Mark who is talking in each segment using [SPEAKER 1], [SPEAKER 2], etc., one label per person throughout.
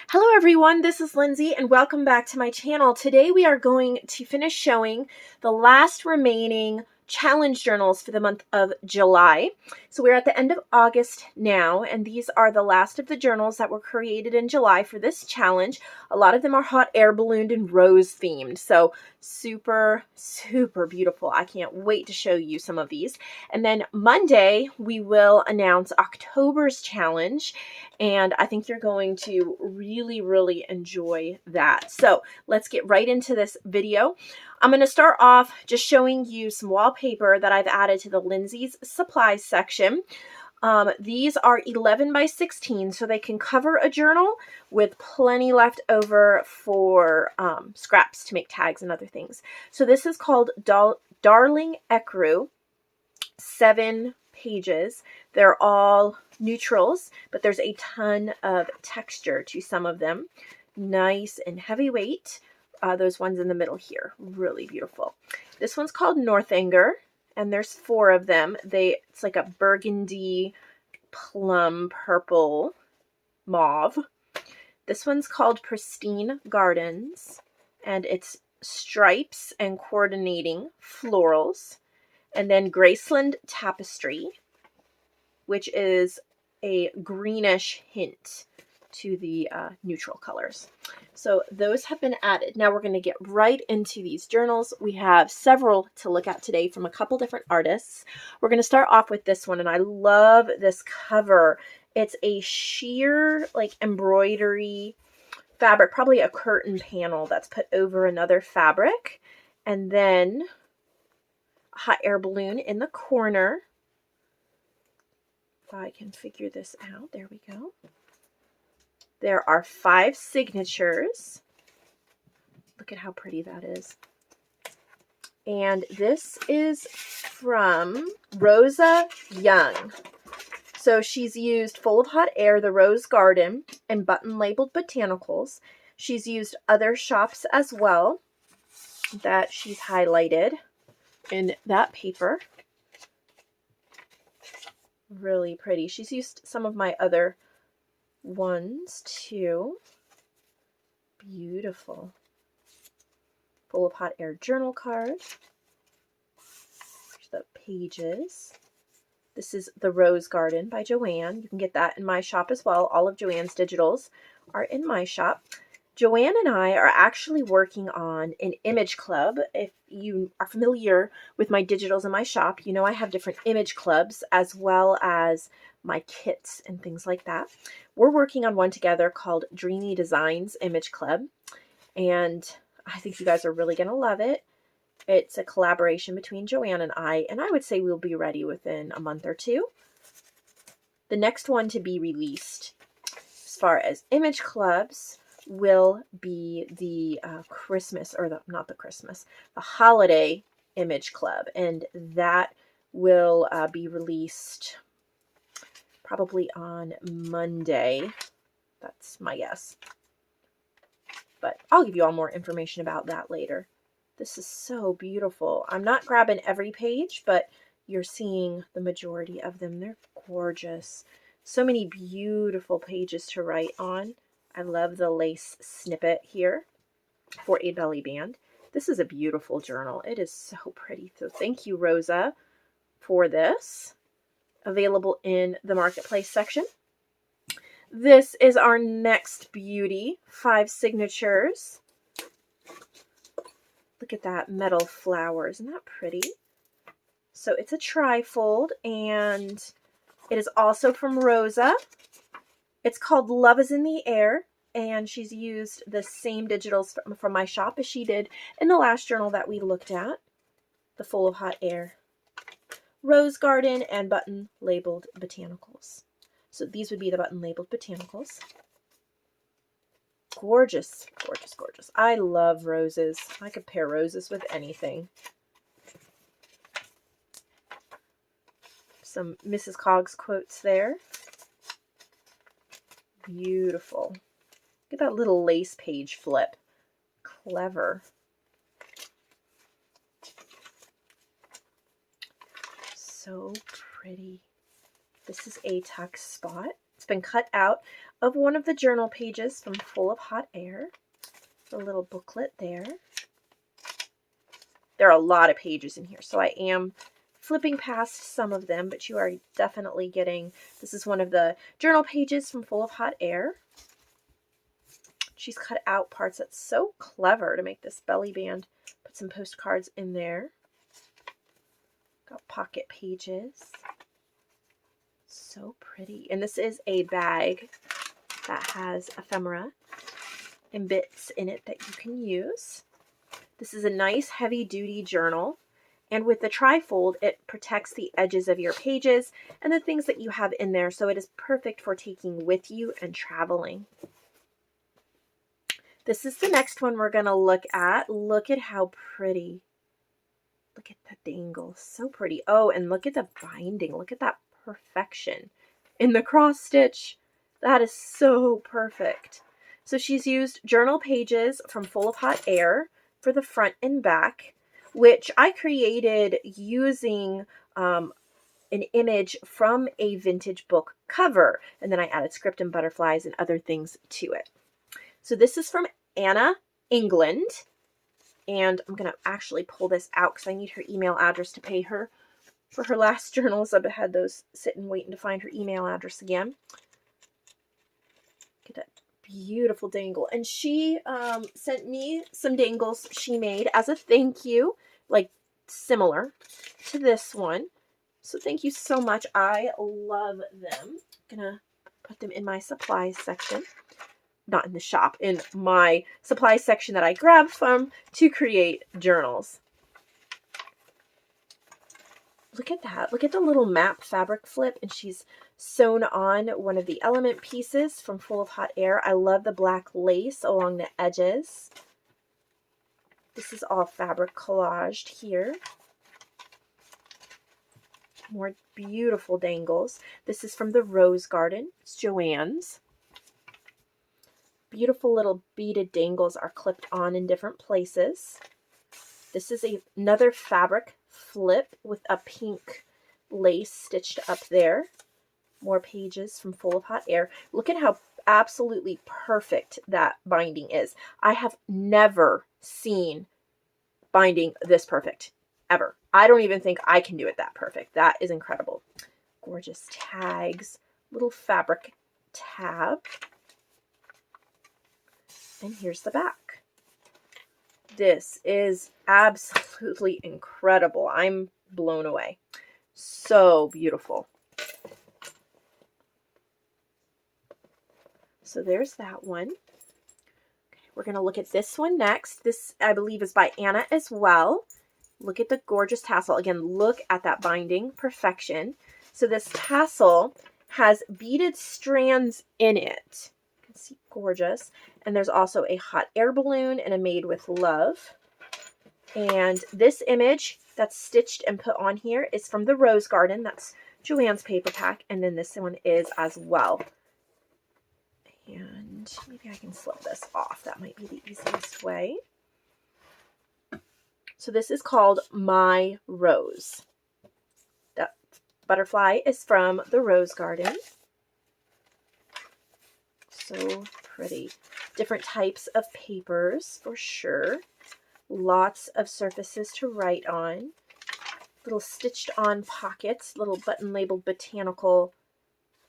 [SPEAKER 1] Hello everyone, this is Lindsay and welcome back to my channel. Today we are going to finish showing the last remaining challenge journals for the month of July. So we're at the end of August now, and these are the last of the journals that were created in July for this challenge. A lot of them are hot air ballooned and rose themed, so super beautiful. I can't wait to show you some of these. And then Monday we will announce October's challenge, and I think you're going to really enjoy that. So let's get right into this video. I'm going to start off just showing you some wallpaper that I've added to the Lindsay's Supplies section. These are 11 by 16, so they can cover a journal with plenty left over for scraps to make tags and other things. So this is called Darling Ecru, 7 pages. They're all neutrals, but there's a ton of texture to some of them. Nice and heavyweight. Those ones in the middle here, really beautiful. This one's called Northanger, and there's 4 of them. It's like a burgundy, plum, purple, mauve. This one's called Pristine Gardens, and it's stripes and coordinating florals. And then Graceland Tapestry, which is a greenish hint to the neutral colors. So those have been added. Now we're going to get right into these journals. We have several to look at today from a couple different artists. We're going to start off with this one, and I love this cover. It's a sheer like embroidery fabric, probably a curtain panel that's put over another fabric, and then hot air balloon in the corner. If I can figure this out, there we go. There are 5 signatures. Look at how pretty that is. And this is from Rosa Young. So she's used Full of Hot Air, the Rose Garden, and button labeled botanicals. She's used other shops as well that she's highlighted in that paper. Really pretty. She's used some of my other ones too. Beautiful. Full of Hot Air journal card. Here's the pages. This is The Rose Garden by Joanne. You can get that in my shop as well. All of Joanne's digitals are in my shop. Joanne and I are actually working on an image club. If you are familiar with my digitals in my shop, you know I have different image clubs as well as my kits and things like that. We're working on one together called Dreamy Designs Image Club, and I think you guys are really going to love it. It's a collaboration between Joanne and I would say we'll be ready within a month or 2. The next one to be released as far as image clubs will be the Christmas, or the holiday image club, and that will be released probably on Monday. That's my guess, but I'll give you all more information about that later. This is so beautiful. I'm not grabbing every page, but you're seeing the majority of them. They're gorgeous. So many beautiful pages to write on. I love the lace snippet here for a belly band. This is a beautiful journal. It is so pretty. So thank you, Rosa, for this. Available in the marketplace section. This is our next beauty. 5 signatures. Look at that metal flower. Isn't that pretty? So it's a trifold, and it is also from Rosa. It's called Love is in the Air, and she's used the same digitals from my shop as she did in the last journal that we looked at, the Full of Hot Air Rose Garden and button labeled botanicals. So these would be the button labeled botanicals. Gorgeous. I love roses. I could pair roses with anything. Some Mrs. Coggs quotes there. Beautiful. Look at that little lace page flip. Clever. So pretty. This is a tuck spot. It's been cut out of one of the journal pages from Full of Hot Air. The little booklet there. There are a lot of pages in here, so I am flipping past some of them, but you are definitely getting, this is one of the journal pages from Full of Hot Air. She's cut out parts. That's so clever to make this belly band. Put some postcards in there. Got pocket pages. So pretty. And this is a bag that has ephemera and bits in it that you can use. This is a nice heavy-duty journal. And with the trifold, it protects the edges of your pages and the things that you have in there. So it is perfect for taking with you and traveling. This is the next one we're going to look at. Look at how pretty. Look at the dangle. So pretty. Oh, and look at the binding. Look at that perfection in the cross stitch. That is so perfect. So she's used journal pages from Full of Hot Air for the front and back, which I created using an image from a vintage book cover. And then I added script and butterflies and other things to it. So this is from Anna, England, and I'm going to actually pull this out because I need her email address to pay her for her last journals. I've had those sitting waiting to find her email address again. Get that beautiful dangle. And she sent me some dangles she made as a thank you, like similar to this one. So thank you so much. I love them. I'm going to put them in my supplies section. Not in the shop, in my supply section that I grabbed from to create journals. Look at that. Look at the little map fabric flip, and she's sewn on one of the element pieces from Full of Hot Air. I love the black lace along the edges. This is all fabric collaged here. More beautiful dangles. This is from the Rose Garden. It's Joanne's. Beautiful little beaded dangles are clipped on in different places. This is another fabric flip with a pink lace stitched up there. More pages from Full of Hot Air. Look at how absolutely perfect that binding is. I have never seen binding this perfect, ever. I don't even think I can do it that perfect. That is incredible. Gorgeous tags, little fabric tab. And here's the back. This is absolutely incredible. I'm blown away. So beautiful. So there's that one. Okay, we're going to look at this one next. This, I believe, is by Anna as well. Look at the gorgeous tassel. Again, look at that binding. Perfection. So this tassel has beaded strands in it. You can see, gorgeous. And there's also a hot air balloon and a Made with Love. And this image that's stitched and put on here is from the Rose Garden. That's Joanne's paper pack. And then this one is as well. And maybe I can slip this off. That might be the easiest way. So this is called My Rose. That butterfly is from the Rose Garden. So pretty. Different types of papers for sure. Lots of surfaces to write on. Little stitched on pockets, little button labeled botanical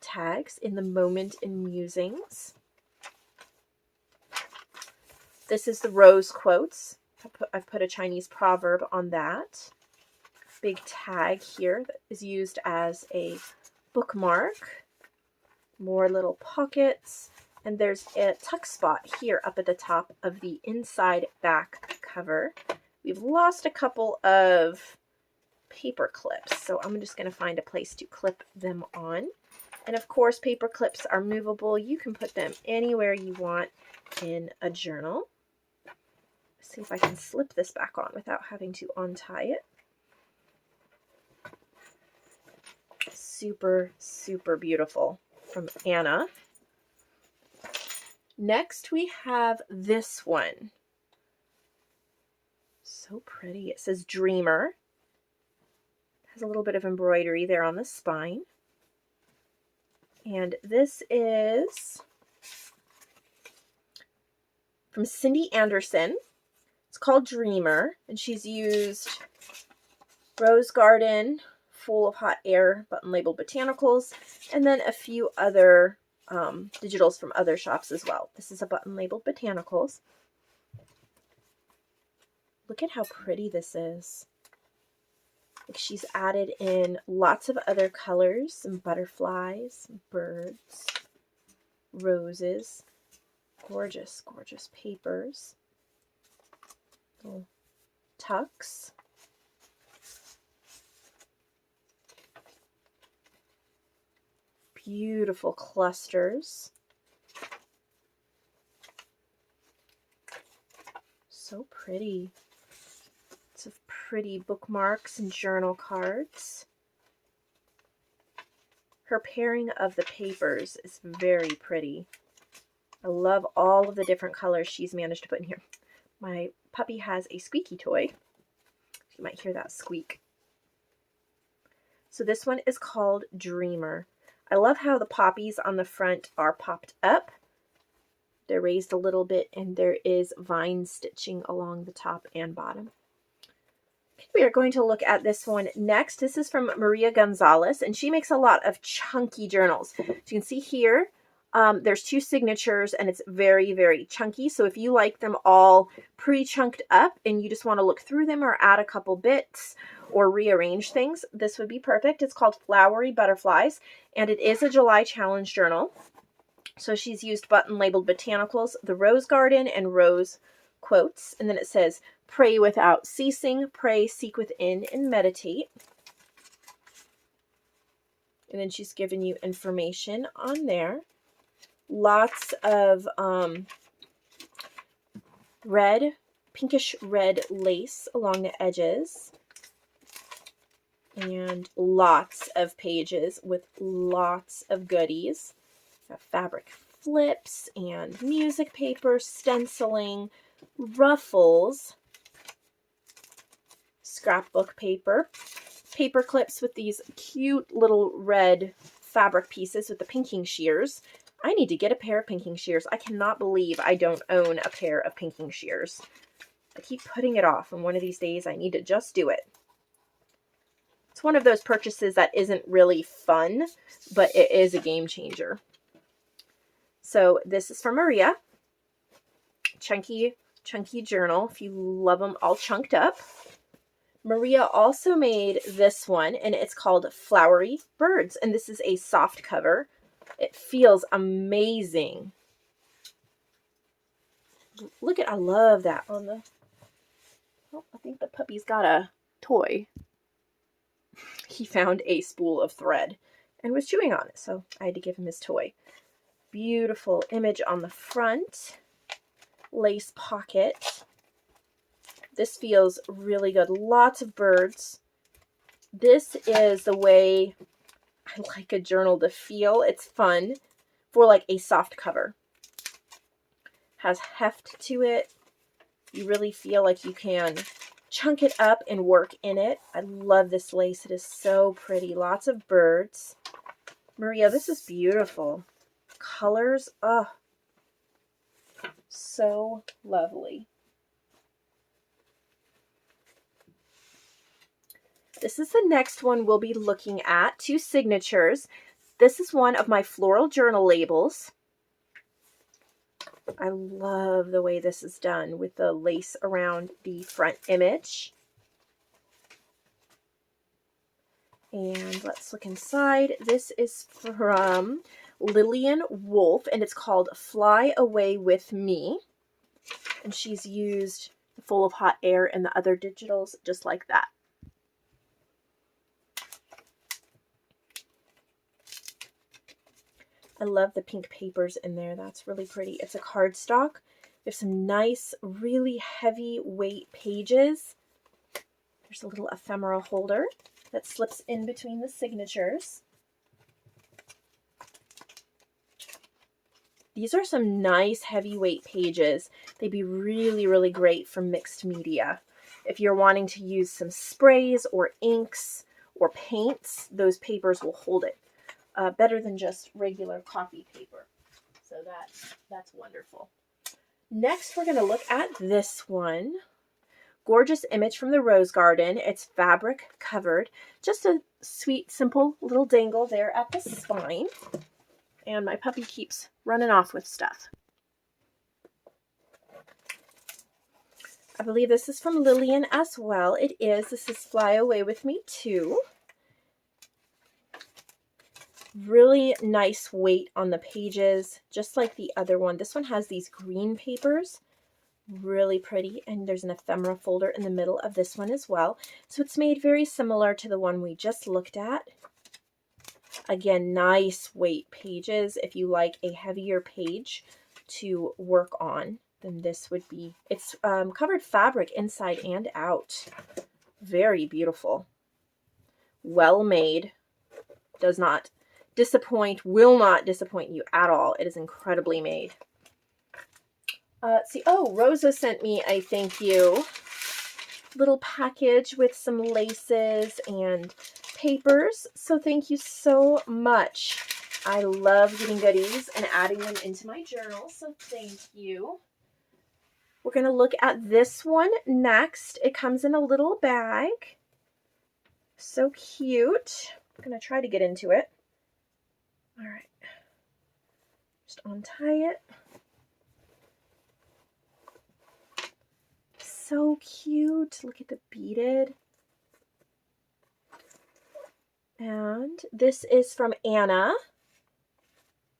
[SPEAKER 1] tags in the moment and musings. This is the rose quotes. I've put a Chinese proverb on that. Big tag here that is used as a bookmark. More little pockets. And there's a tuck spot here up at the top of the inside back cover. We've lost a couple of paper clips, so I'm just going to find a place to clip them on. And of course, paper clips are movable. You can put them anywhere you want in a journal. Let's see if I can slip this back on without having to untie it. Super, super beautiful from Anna. Next, we have this one. So pretty. It says Dreamer. Has a little bit of embroidery there on the spine. And this is from Cindy Anderson. It's called Dreamer, and she's used Rose Garden, Full of Hot Air, button labeled botanicals, and then a few other digitals from other shops as well. This is a button labeled botanicals. Look at how pretty this is. Like, she's added in lots of other colors, some butterflies, some birds, roses, gorgeous, gorgeous papers, little tucks. Beautiful clusters. So pretty. Lots of pretty bookmarks and journal cards. Her pairing of the papers is very pretty. I love all of the different colors she's managed to put in here. My puppy has a squeaky toy. You might hear that squeak. So this one is called Dreamer. I love how the poppies on the front are popped up. They're raised a little bit, and there is vine stitching along the top and bottom. Okay, we are going to look at this one next. This is from Maria Gonzalez, and she makes a lot of chunky journals. As you can see here, there's 2 signatures, and it's very, very chunky. So if you like them all pre-chunked up and you just want to look through them or add a couple bits or rearrange things, this would be perfect. It's called Flowery Butterflies, and it is a July challenge journal. So she's used button labeled botanicals, the Rose Garden, and Rose quotes. And then it says, pray without ceasing, pray, seek within, and meditate. And then she's given you information on there. Lots of red, pinkish red lace along the edges. And lots of pages with lots of goodies. Got fabric flips and music paper, stenciling, ruffles, scrapbook paper, paper clips with these cute little red fabric pieces with the pinking shears. I need to get a pair of pinking shears. I cannot believe I don't own a pair of pinking shears. I keep putting it off, and one of these days I need to just do it. It's one of those purchases that isn't really fun, but it is a game changer. So this is from Maria. Chunky journal, if you love them all chunked up. Maria also made this one, and it's called Flowery Birds, and this is a soft cover. It feels amazing. Look at, I love that on the, oh, I think the puppy's got a toy. He found a spool of thread and was chewing on it, so I had to give him his toy. Beautiful image on the front. Lace pocket. This feels really good. Lots of birds. This is the way I like a journal to feel. It's fun for like a soft cover. Has heft to it. You really feel like you can chunk it up and work in it. I love this lace. It is so pretty. Lots of birds. Maria, this is beautiful. Colors, oh, so lovely. This is the next one we'll be looking at, 2 signatures. This is one of my floral journal labels. I love the way this is done with the lace around the front image. And let's look inside. This is from Lillian Wolf, and it's called Fly Away With Me. And she's used Full of Hot Air and the other digitals just like that. I love the pink papers in there. That's really pretty. It's a cardstock. There's some nice, really heavy weight pages. There's a little ephemera holder that slips in between the signatures. These are some nice heavyweight pages. They'd be really, really great for mixed media. If you're wanting to use some sprays or inks or paints, those papers will hold it. better than just regular copy paper. So that's wonderful. Next, we're going to look at this one. Gorgeous image from the rose garden. It's fabric covered. Just a sweet, simple little dangle there at the spine. And my puppy keeps running off with stuff. I believe this is from Lillian as well. It is. This is Fly Away With Me Too. Really nice weight on the pages, just like the other one. This one has these green papers. Really pretty, and there's an ephemera folder in the middle of this one as well. So it's made very similar to the one we just looked at. Again, nice weight pages. If you like a heavier page to work on, then this would be, it's covered fabric inside and out. Very beautiful. Well made. Does not disappoint, will not disappoint you at all. It is incredibly made. Let's see. Oh, Rosa sent me a thank you little package with some laces and papers. So thank you so much. I love getting goodies and adding them into my journal. So thank you. We're going to look at this one next. It comes in a little bag. So cute. I'm going to try to get into it. All right. Just untie it. So cute. Look at the beaded. And this is from Anna.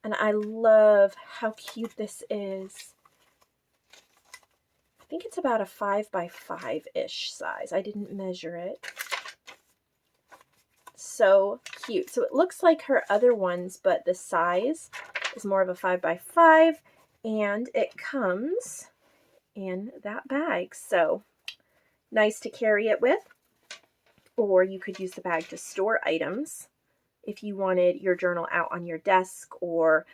[SPEAKER 1] And I love how cute this is. I think it's about a 5 by 5-ish size. I didn't measure it. So cute. So it looks like her other ones, but the size is more of a 5 by 5, and it comes in that bag. So nice to carry it with, or you could use the bag to store items if you wanted your journal out on your desk or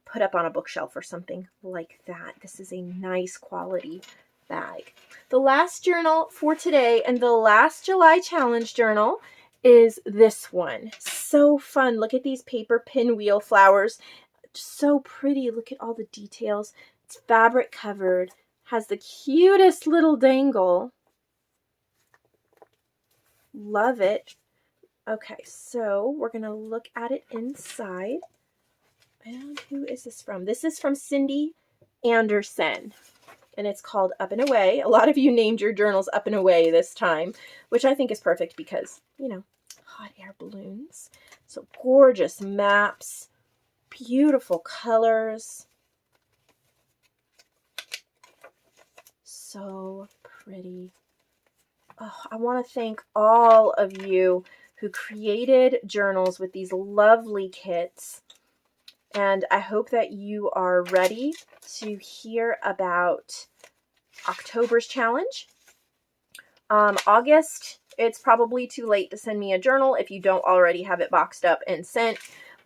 [SPEAKER 1] put up on a bookshelf or something like that. This is a nice quality bag. The last journal for today and the last July challenge journal is this one. So fun. Look at these paper pinwheel flowers. So pretty. Look at all the details. It's fabric covered. Has the cutest little dangle. Love it. Okay, so we're going to look at it inside. And who is this from? This is from Cindy Anderson. And it's called Up and Away. A lot of you named your journals Up and Away this time, which I think is perfect because, you know, hot air balloons. So gorgeous maps, beautiful colors. So pretty. Oh, I want to thank all of you who created journals with these lovely kits. And I hope that you are ready to hear about October's challenge. August, it's probably too late to send me a journal if you don't already have it boxed up and sent.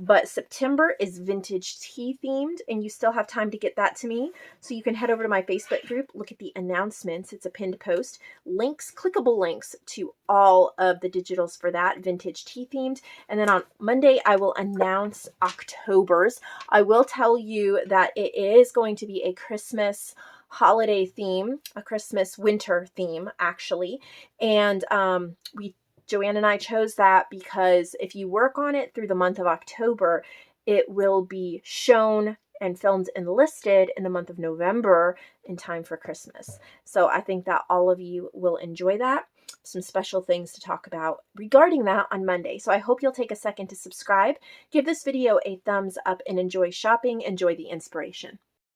[SPEAKER 1] But September is vintage tea themed, and you still have time to get that to me. So you can head over to my Facebook group, look at the announcements. It's a pinned post. Links, clickable links to all of the digitals for that, vintage tea themed. And then on Monday, I will announce October's. I will tell you that it is going to be a Christmas holiday theme, a Christmas winter theme, actually. And Joanne and I chose that because if you work on it through the month of October, it will be shown and filmed and listed in the month of November in time for Christmas. So I think that all of you will enjoy that. Some special things to talk about regarding that on Monday. So I hope you'll take a second to subscribe, give this video a thumbs up, and enjoy shopping. Enjoy the inspiration.